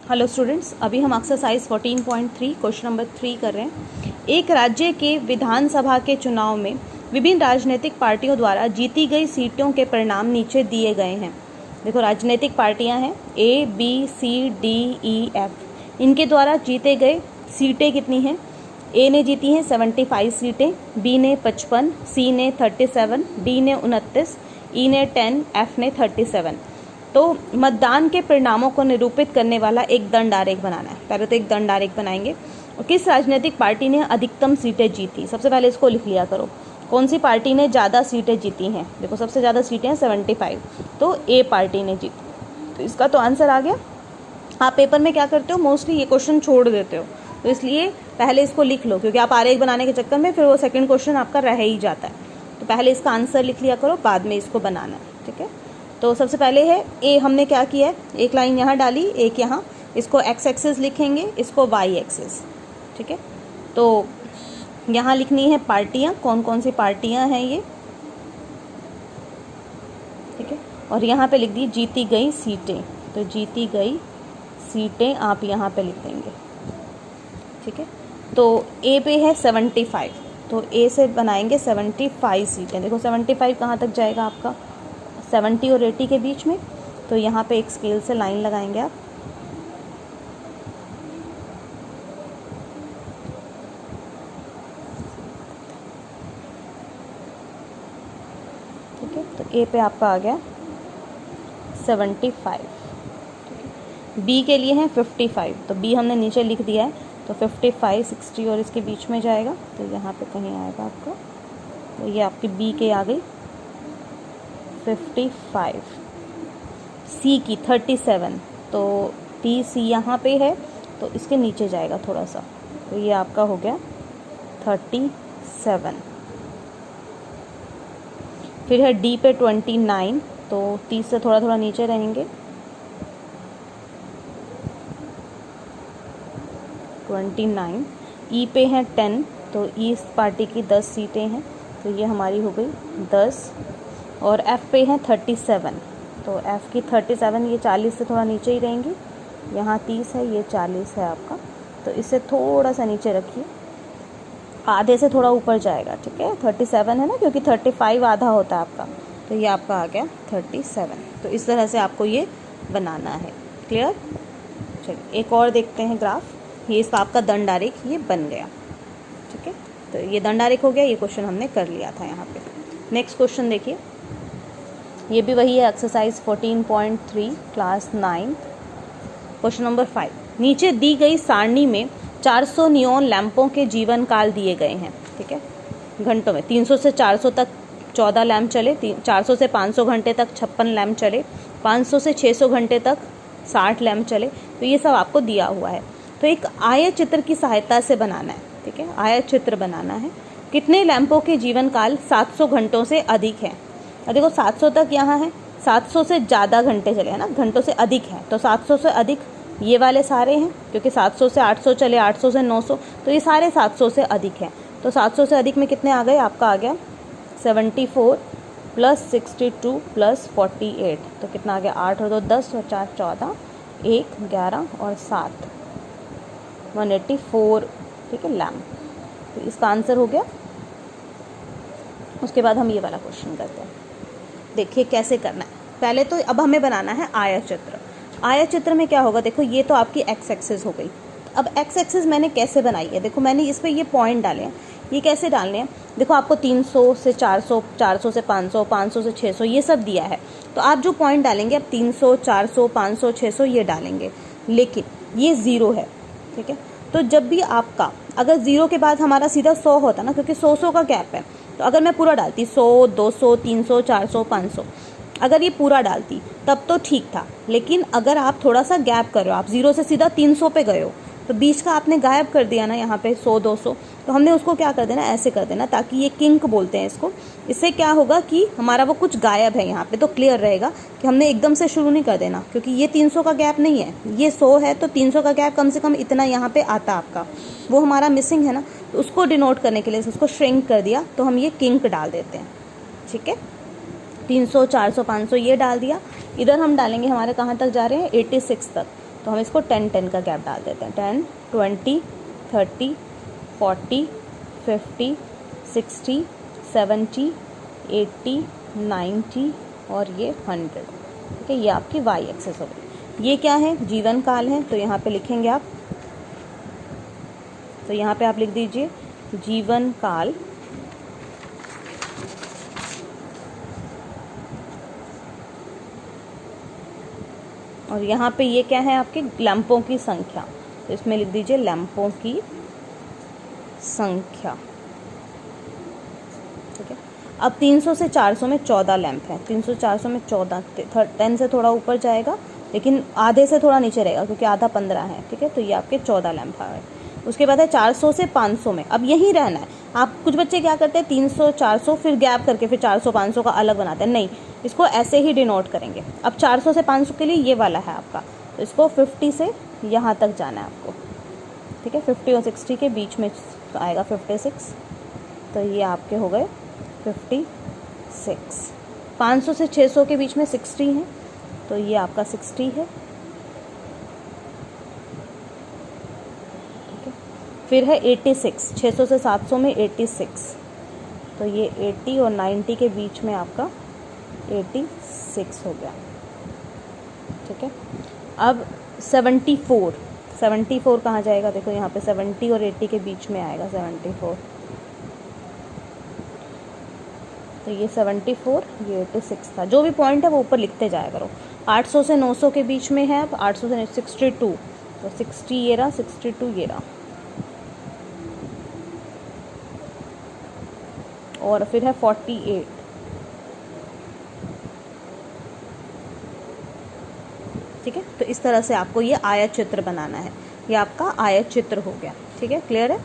Hello students, अभी हम exercise 14.3 question number 3 कर रहे हैं। एक राज्य के विधानसभा के चुनाव में विभिन्न राजनीतिक पार्टियों द्वारा जीती गई सीटों के परिणाम नीचे दिए गए हैं। देखो, राजनीतिक पार्टियां हैं A, B, C, D, E, F। इनके द्वारा जीते गए सीटें कितनी हैं? A ने जीती हैं 75 सीटें, B ने 55, C ने 37, D ने 29, E ने 10, F ने 37। तो मतदान के परिणामों को निरूपित करने वाला एक दंड आरेख बनाना है। पहले तो एक दंड आरेख बनाएंगे और किस राजनीतिक पार्टी ने अधिकतम सीटें जीती, सबसे पहले इसको लिख लिया करो। कौन सी पार्टी ने ज़्यादा सीटें जीती हैं? देखो, सबसे ज़्यादा सीटें हैं 75, तो A पार्टी ने जीती। तो इसका तो आंसर आ गया। आप पेपर में क्या करते हो, मोस्टली ये क्वेश्चन छोड़ देते हो, तो इसलिए पहले इसको लिख लो, क्योंकि आप आरेख बनाने के चक्कर में फिर वो सेकंड क्वेश्चन आपका रह ही जाता है। तो पहले इसका आंसर लिख लिया करो, बाद में इसको बनाना है। ठीक है, तो सबसे पहले है ए। हमने क्या किया है, एक लाइन यहाँ डाली, एक यहाँ, इसको एक्स एक्सिस लिखेंगे, इसको वाई एक्सिस। ठीक है, तो यहाँ लिखनी है पार्टियाँ, कौन कौन सी पार्टियाँ हैं ये। ठीक है, और यहाँ पे लिख दी जीती गई सीटें, तो जीती गई सीटें आप यहाँ पे लिख देंगे। ठीक है, तो ए पे है 75, तो ए से बनाएंगे 75 सीटें। देखो 75 कहाँ तक जाएगा आपका, 70 और 80 के बीच में। तो यहाँ पे एक स्केल से लाइन लगाएंगे आप। ठीक है, तो ए पे आपका आ गया 75। बी के लिए है 55, तो बी हमने नीचे लिख दिया है, तो 55, 60 और इसके बीच में जाएगा, तो यहाँ पे कहीं आएगा आपका। तो ये आपकी बी के आ गई 55। सी की 37, तो टी सी यहाँ पे है, तो इसके नीचे जाएगा थोड़ा सा, तो ये आपका हो गया 37। फिर है डी पे 29, तो 30 से थोड़ा थोड़ा नीचे रहेंगे, 29। ई पे है 10, तो ई इस पार्टी की 10 सीटें हैं, तो ये हमारी हो गई 10। और एफ़ पे है 37, तो एफ़ की 37, ये 40 से थोड़ा नीचे ही रहेंगी, यहाँ 30 है, ये 40 है आपका, तो इससे थोड़ा सा नीचे रखिए, आधे से थोड़ा ऊपर जाएगा। ठीक है, 37 है ना, क्योंकि 35 आधा होता है आपका, तो ये आपका आ गया 37। तो इस तरह से आपको ये बनाना है। क्लियर? चलिए एक और देखते हैं ग्राफ। ये इसका आपका दंड आरेख ये बन गया। ठीक है, तो ये दंड आरेख हो गया, ये क्वेश्चन हमने कर लिया था यहाँ पे। नेक्स्ट क्वेश्चन देखिए, ये भी वही है, एक्सरसाइज 14.3 क्लास 9, क्वेश्चन नंबर 5। नीचे दी गई सारणी में 400 नियॉन लैंपों के जीवन काल दिए गए हैं। ठीक है, घंटों में 300 से 400 तक 14 लैंप चले, 400 से 500 घंटे तक 56 लैंप चले, 500 से 600 घंटे तक 60 लैंप चले। तो ये सब आपको दिया हुआ है, तो एक आयत चित्र की सहायता से बनाना है। ठीक है, आयत चित्र बनाना है। कितने लैंपों के जीवन काल 700 घंटों से अधिक है? देखो 700 तक यहाँ है, 700 से ज़्यादा घंटे चले हैं ना, घंटों से अधिक है, तो 700 से अधिक ये वाले सारे हैं, क्योंकि 700 से 800 चले, 800 से 900, तो ये सारे 700 से अधिक हैं। तो 700 से अधिक में कितने आ गए? आपका आ गया 74 प्लस 62 प्लस 48, तो कितना आ गया? 8 और 2 10 और 4 14, 1 11 और 7 184। ठीक है, लैम्प। तो इसका आंसर हो गया। उसके बाद हम ये वाला क्वेश्चन करते हैं। देखिए कैसे करना है। पहले तो अब हमें बनाना है आयत चित्र। आयत चित्र में क्या होगा, देखो ये तो आपकी एक्स एक्सिस हो गई। अब एक्स एक्सिस मैंने कैसे बनाई है, देखो मैंने इस पर ये पॉइंट डाले हैं। ये कैसे डालने हैं, देखो आपको 300 से 400, 400 से 500, 500 से 600 ये सब दिया है, तो आप जो पॉइंट डालेंगे, अब 300, 400, 500, 600 ये डालेंगे, लेकिन ये ज़ीरो है। ठीक है, तो जब भी आपका अगर ज़ीरो के बाद हमारा सीधा 100 होता ना, क्योंकि 100 का गैप है, तो अगर मैं पूरा डालती 100, 200, 300, 400, 500, अगर ये पूरा डालती तब तो ठीक था। लेकिन अगर आप थोड़ा सा गैप कर रहे हो, आप 0 से सीधा 300 पे गए हो, तो बीच का आपने गायब कर दिया ना यहाँ पे 100, 200, तो हमने उसको क्या कर देना, ऐसे कर देना, ताकि ये किंक बोलते हैं इसको। इससे क्या होगा कि हमारा वो कुछ गायब है यहाँ पे, तो क्लियर रहेगा कि हमने एकदम से शुरू नहीं कर देना, क्योंकि ये 300 का गैप नहीं है, ये 100 है, तो 300 का गैप कम से कम इतना यहाँ पे आता आपका, वो हमारा मिसिंग है ना, तो उसको डिनोट करने के लिए उसको श्रिंक कर दिया, तो हम ये किंक डाल देते हैं। ठीक है, 300, 400, 500 ये डाल दिया। इधर हम डालेंगे, हमारे कहाँ तक जा रहे हैं, 86 तक, तो हम इसको 10-10 का गैप डाल देते हैं। 10, 20, 30, 40, 50, 60, 70, 80, 90 और ये 100। ठीक है, ये आपकी वाई एक्सेस हो गई। ये क्या है? जीवन काल है, तो यहाँ पे लिखेंगे आप, तो यहाँ पे आप लिख दीजिए जीवन काल। और यहाँ पे ये क्या है? आपके लैंपों की संख्या, तो इसमें लिख दीजिए लैंपों की संख्या। ठीक है, अब 300 से 400 में 14 लैंप है। 300-400 में 14, 10 से थोड़ा ऊपर जाएगा लेकिन आधे से थोड़ा नीचे रहेगा क्योंकि आधा 15 है। ठीक है, तो ये आपके 14 लैंप आ गए। उसके बाद है 400 से 500 में, अब यही रहना है। आप कुछ बच्चे क्या करते हैं 300-400 फिर गैप करके फिर 400-500 का अलग बनाते हैं, नहीं, इसको ऐसे ही डिनोट करेंगे। अब 400 से 500 के लिए ये वाला है आपका, तो इसको 50 से यहाँ तक जाना है आपको। ठीक है, 50 और 60 के बीच में आएगा 56, तो ये आपके हो गए 56। 500 से 600 के बीच में 60 है, तो ये आपका 60 है। ठीक है, फिर है 86, 600 से 700 में 86, तो ये 80 और 90 के बीच में आपका 86 हो गया। ठीक है, अब 74 कहाँ जाएगा? देखो यहाँ पे 70 और 80 के बीच में आएगा 74, तो ये 74, ये 86 था। जो भी पॉइंट है वो ऊपर लिखते जाया करो। 800 से 900 के बीच में है, अब 800 से 62, तो 60 ये रहा, 62 ये रहा, और फिर है 48। ठीक है, तो इस तरह से आपको ये आयत चित्र बनाना है। ये आपका आयत चित्र हो गया। ठीक है, क्लियर है?